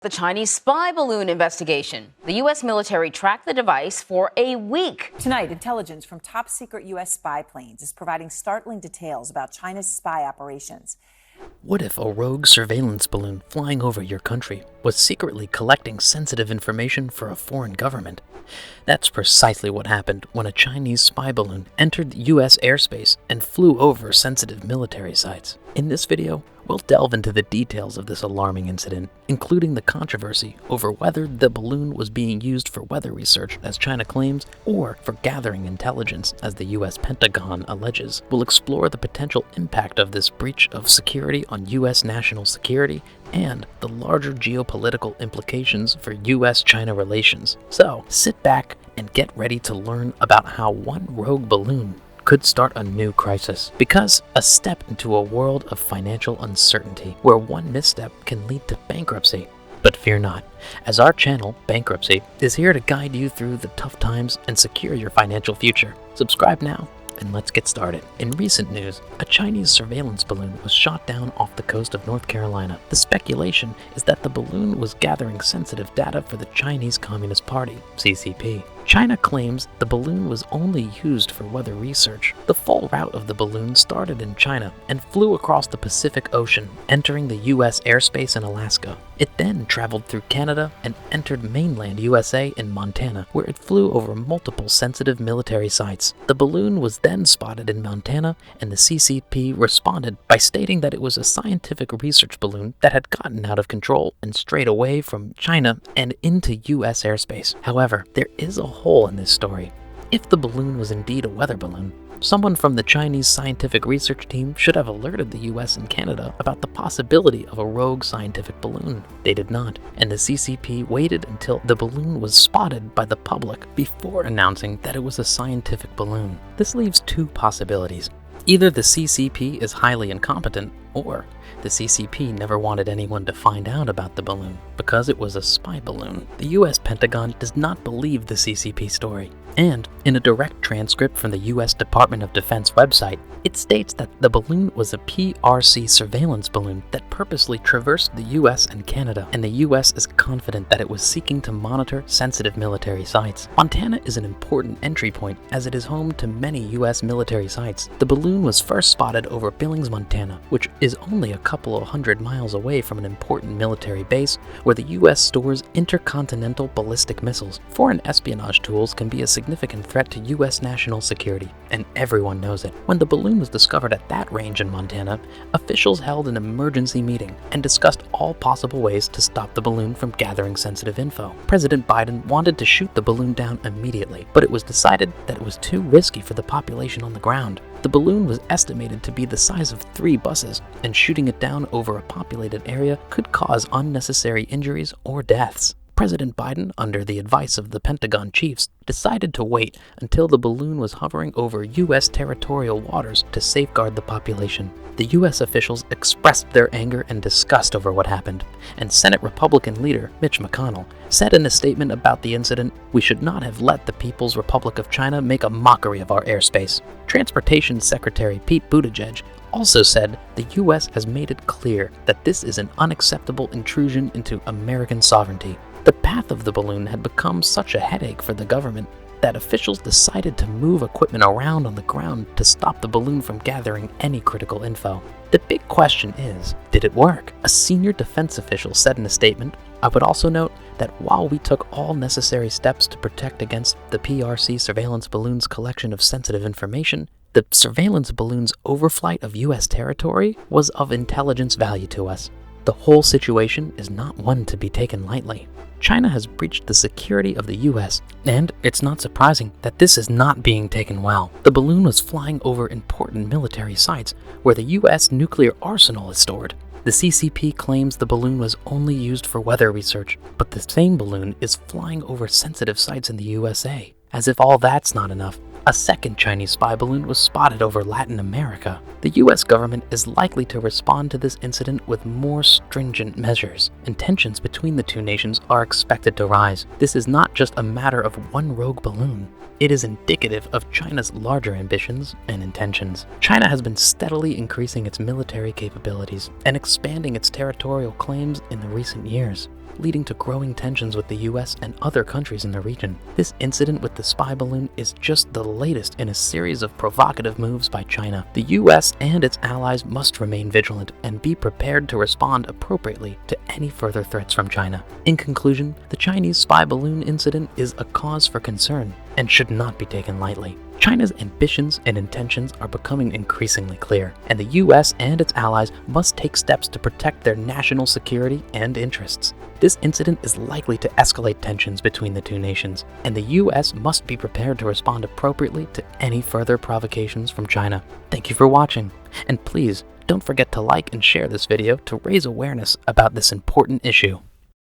The Chinese spy balloon investigation. The U.S. military tracked the device for a week. Tonight, intelligence from top-secret U.S. spy planes is providing startling details about China's spy operations. What if a rogue surveillance balloon flying over your country was secretly collecting sensitive information for a foreign government? That's precisely what happened when a Chinese spy balloon entered U.S. airspace and flew over sensitive military sites. In this video, we'll delve into the details of this alarming incident, including the controversy over whether the balloon was being used for weather research, as China claims, or for gathering intelligence, as the US Pentagon alleges. We'll explore the potential impact of this breach of security on US national security and the larger geopolitical implications for US-China relations. So, sit back and get ready to learn about how one rogue balloon could start a new crisis, because a step into a world of financial uncertainty where one misstep can lead to bankruptcy. But fear not, as our channel, Bankruptcy, is here to guide you through the tough times and secure your financial future. Subscribe now, and let's get started. In recent news, a Chinese surveillance balloon was shot down off the coast of North Carolina. The speculation is that the balloon was gathering sensitive data for the Chinese Communist Party, CCP. China claims the balloon was only used for weather research. The full route of the balloon started in China and flew across the Pacific Ocean, entering the U.S. airspace in Alaska. It then traveled through Canada and entered mainland USA in Montana, where it flew over multiple sensitive military sites. The balloon was then spotted in Montana, and the CCP responded by stating that it was a scientific research balloon that had gotten out of control and strayed away from China and into U.S. airspace. However, there is a hole in this story. If the balloon was indeed a weather balloon, someone from the Chinese scientific research team should have alerted the US and Canada about the possibility of a rogue scientific balloon. They did not, and the CCP waited until the balloon was spotted by the public before announcing that it was a scientific balloon. This leaves two possibilities. Either the CCP is highly incompetent, or the CCP never wanted anyone to find out about the balloon because it was a spy balloon. The US Pentagon does not believe the CCP story, and in a direct transcript from the US Department of Defense website, it states that the balloon was a PRC surveillance balloon that purposely traversed the US and Canada, and the US is confident that it was seeking to monitor sensitive military sites. Montana is an important entry point as it is home to many US military sites. The balloon was first spotted over Billings, Montana, which is only a couple of hundred miles away from an important military base where the US stores intercontinental ballistic missiles. Foreign espionage tools can be a significant threat to US national security, and everyone knows it. When the balloon was discovered at that range in Montana, officials held an emergency meeting and discussed all possible ways to stop the balloon from gathering sensitive info. President Biden wanted to shoot the balloon down immediately, but it was decided that it was too risky for the population on the ground. The balloon was estimated to be the size of 3 buses, and shooting it down over a populated area could cause unnecessary injuries or deaths. President Biden, under the advice of the Pentagon chiefs, decided to wait until the balloon was hovering over U.S. territorial waters to safeguard the population. The U.S. officials expressed their anger and disgust over what happened, and Senate Republican leader Mitch McConnell said in a statement about the incident, "We should not have let the People's Republic of China make a mockery of our airspace." Transportation Secretary Pete Buttigieg also said the U.S. has made it clear that this is an unacceptable intrusion into American sovereignty. The path of the balloon had become such a headache for the government that officials decided to move equipment around on the ground to stop the balloon from gathering any critical info. The big question is, did it work? A senior defense official said in a statement, "I would also note that while we took all necessary steps to protect against the PRC surveillance balloon's collection of sensitive information, the surveillance balloon's overflight of U.S. territory was of intelligence value to us. The whole situation is not one to be taken lightly. China has breached the security of the U.S., and it's not surprising that this is not being taken well. The balloon was flying over important military sites where the U.S. nuclear arsenal is stored. The CCP claims the balloon was only used for weather research, but the same balloon is flying over sensitive sites in the USA. As if all that's not enough, a second Chinese spy balloon was spotted over Latin America. The US government is likely to respond to this incident with more stringent measures, and tensions between the two nations are expected to rise. This is not just a matter of one rogue balloon. It is indicative of China's larger ambitions and intentions. China has been steadily increasing its military capabilities and expanding its territorial claims in the recent years. leading to growing tensions with the US and other countries in the region. This incident with the spy balloon is just the latest in a series of provocative moves by China. The US and its allies must remain vigilant and be prepared to respond appropriately to any further threats from China. In conclusion, the Chinese spy balloon incident is a cause for concern and should not be taken lightly. China's ambitions and intentions are becoming increasingly clear, and the US and its allies must take steps to protect their national security and interests. This incident is likely to escalate tensions between the two nations, and the US must be prepared to respond appropriately to any further provocations from China. Thank you for watching, and please don't forget to like and share this video to raise awareness about this important issue.